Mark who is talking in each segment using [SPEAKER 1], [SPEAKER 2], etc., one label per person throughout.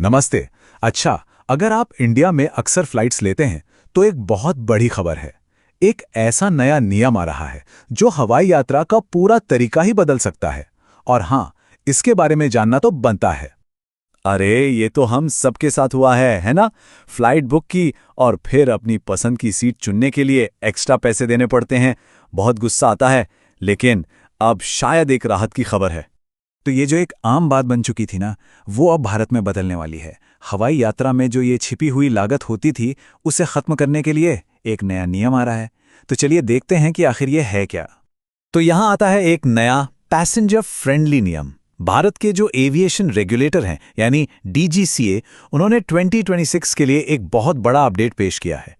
[SPEAKER 1] नमस्ते। अच्छा, अगर आप इंडिया में अक्सर फ्लाइट्स लेते हैं तो एक बहुत बड़ी खबर है। एक ऐसा नया नियम आ रहा है जो हवाई यात्रा का पूरा तरीका ही बदल सकता है। और हाँ, इसके बारे में जानना तो बनता है।
[SPEAKER 2] अरे ये तो हम सबके साथ हुआ है ना। फ्लाइट बुक की और फिर अपनी पसंद की सीट चुनने के लिए एक्स्ट्रा पैसे देने पड़ते हैं। बहुत गुस्सा आता है, लेकिन अब शायद एक राहत की खबर है।
[SPEAKER 1] तो ये जो एक आम बात बन चुकी थी ना, वो अब भारत में बदलने वाली है। हवाई यात्रा में जो ये छिपी हुई लागत होती थी, उसे खत्म करने के लिए एक नया नियम आ रहा है। तो चलिए देखते हैं कि आखिर ये है क्या।
[SPEAKER 2] तो यहाँ आता है एक नया पैसेंजर फ्रेंडली नियम। भारत के जो एविएशन रेगुलेटर हैं यानी डीजीसीए, उन्होंने 2026 के लिए एक बहुत बड़ा अपडेट पेश किया है।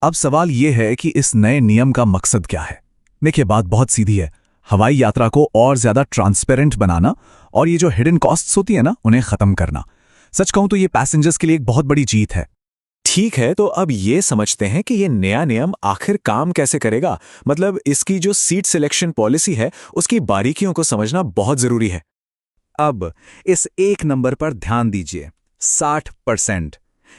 [SPEAKER 1] अब सवाल ये है कि इस नए नियम का मकसद क्या है। देखिए, बात बहुत सीधी है। हवाई यात्रा को और ज्यादा ट्रांसपेरेंट बनाना और ये जो हिडन कॉस्ट्स होती है ना, उन्हें खत्म करना। सच कहूं तो ये पैसेंजर्स के लिए एक बहुत बड़ी जीत है।
[SPEAKER 2] ठीक है, तो अब ये समझते हैं कि ये नया नियम आखिर काम कैसे करेगा। मतलब इसकी जो सीट सिलेक्शन पॉलिसी है, उसकी बारीकियों को समझना बहुत जरूरी है।
[SPEAKER 1] अब इस एक नंबर पर ध्यान दीजिए, 60%।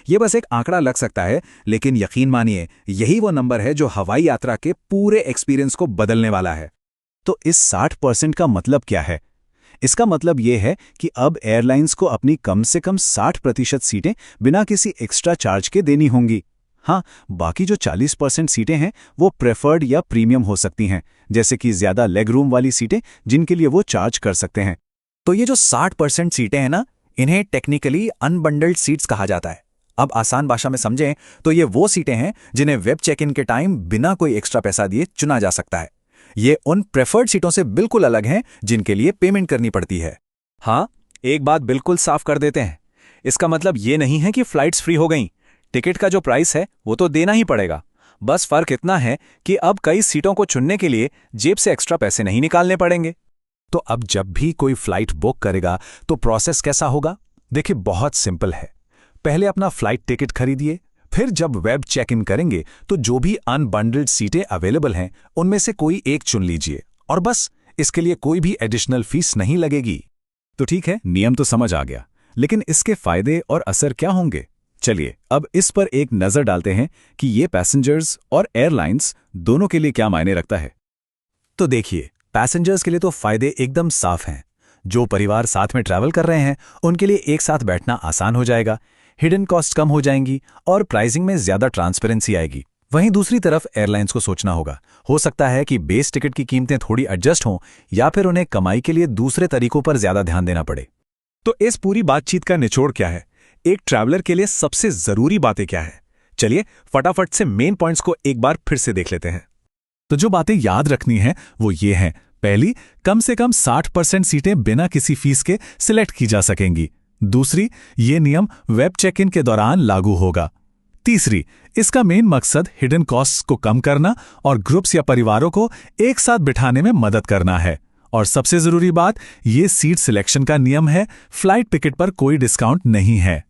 [SPEAKER 1] ये बस एक आंकड़ा लग सकता है, लेकिन यकीन मानिए यही वो नंबर है जो हवाई यात्रा के पूरे एक्सपीरियंस को बदलने वाला है। तो इस 60% का मतलब क्या है? इसका मतलब ये है कि अब एयरलाइंस को अपनी कम से कम 60% सीटें बिना किसी एक्स्ट्रा चार्ज के देनी होंगी। हाँ, बाकी जो 40% सीटें हैं वो प्रेफर्ड या प्रीमियम हो सकती हैं, जैसे कि ज्यादा लेग रूम वाली सीटें जिनके लिए वो चार्ज कर सकते हैं।
[SPEAKER 2] तो ये जो 60% सीटें हैं ना, इन्हें टेक्निकली अनबंडल्ड सीट्स कहा जाता है। अब आसान भाषा में समझें तो ये वो सीटें हैं जिन्हें वेब चेक इन के टाइम बिना कोई एक्स्ट्रा पैसा दिए चुना जा सकता है। ये उन प्रेफर्ड सीटों से बिल्कुल अलग हैं जिनके लिए पेमेंट करनी पड़ती है। हाँ, एक बात बिल्कुल साफ कर देते हैं। इसका मतलब ये नहीं है कि फ्लाइट्स फ्री हो गईं। टिकट का जो प्राइस है वो तो देना ही पड़ेगा। बस फर्क इतना है कि अब कई सीटों को चुनने के लिए जेब से एक्स्ट्रा पैसे नहीं निकालने पड़ेंगे।
[SPEAKER 1] तो अब जब भी कोई फ्लाइट बुक करेगा तो प्रोसेस कैसा होगा? देखिए, बहुत सिंपल है। पहले अपना फ्लाइट टिकट खरीदिए, फिर जब वेब चेक इन करेंगे तो जो भी अनबंडल्ड सीटें अवेलेबल हैं उनमें से कोई एक चुन लीजिए और बस। इसके लिए कोई भी एडिशनल फीस नहीं लगेगी। तो ठीक है, नियम तो समझ आ गया, लेकिन इसके फायदे और असर क्या होंगे? चलिए अब इस पर एक नजर डालते हैं कि ये पैसेंजर्स और एयरलाइंस दोनों के लिए क्या मायने रखता है। तो देखिए, पैसेंजर्स के लिए तो फायदे एकदम साफ हैं। जो परिवार साथ में ट्रैवल कर रहे हैं उनके लिए एक साथ बैठना आसान हो जाएगा, हिडन कॉस्ट कम हो जाएंगी और प्राइसिंग में ज्यादा ट्रांसपेरेंसी आएगी। वहीं दूसरी तरफ एयरलाइंस को सोचना होगा। हो सकता है कि बेस टिकट की कीमतें थोड़ी एडजस्ट हों या फिर उन्हें कमाई के लिए दूसरे तरीकों पर ज्यादा ध्यान देना पड़े। तो इस पूरी बातचीत का निचोड़ क्या है? एक ट्रैवलर के लिए सबसे जरूरी बातें क्या है? चलिए फटाफट से मेन पॉइंट्स को एक बार फिर से देख लेते हैं। तो जो बातें याद रखनी है वो ये हैं। पहली, कम से कम 60% सीटें बिना किसी फीस के सिलेक्ट की जा सकेंगी। दूसरी, ये नियम वेब चेक इन के दौरान लागू होगा। तीसरी, इसका मेन मकसद हिडन कॉस्ट्स को कम करना और ग्रुप्स या परिवारों को एक साथ बिठाने में मदद करना है। और सबसे जरूरी बात, ये सीट सिलेक्शन का नियम है, फ्लाइट टिकट पर कोई डिस्काउंट नहीं है।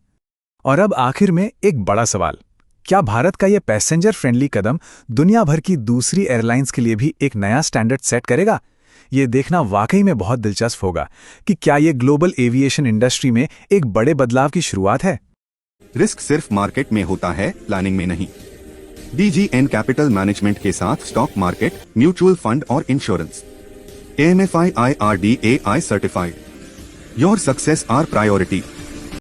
[SPEAKER 1] और अब आखिर में एक बड़ा सवाल, क्या भारत का यह पैसेंजर फ्रेंडली कदम दुनिया भर की दूसरी एयरलाइंस के लिए भी एक नया स्टैंडर्ड सेट करेगा? ये देखना वाकई में बहुत दिलचस्प होगा कि क्या ये ग्लोबल एविएशन इंडस्ट्री में एक बड़े बदलाव की शुरुआत है।
[SPEAKER 3] रिस्क सिर्फ मार्केट में होता है, प्लानिंग में नहीं। DGN कैपिटल मैनेजमेंट के साथ स्टॉक मार्केट, म्यूचुअल फंड और insurance. AMFI IRDAI certified. Your success our priority.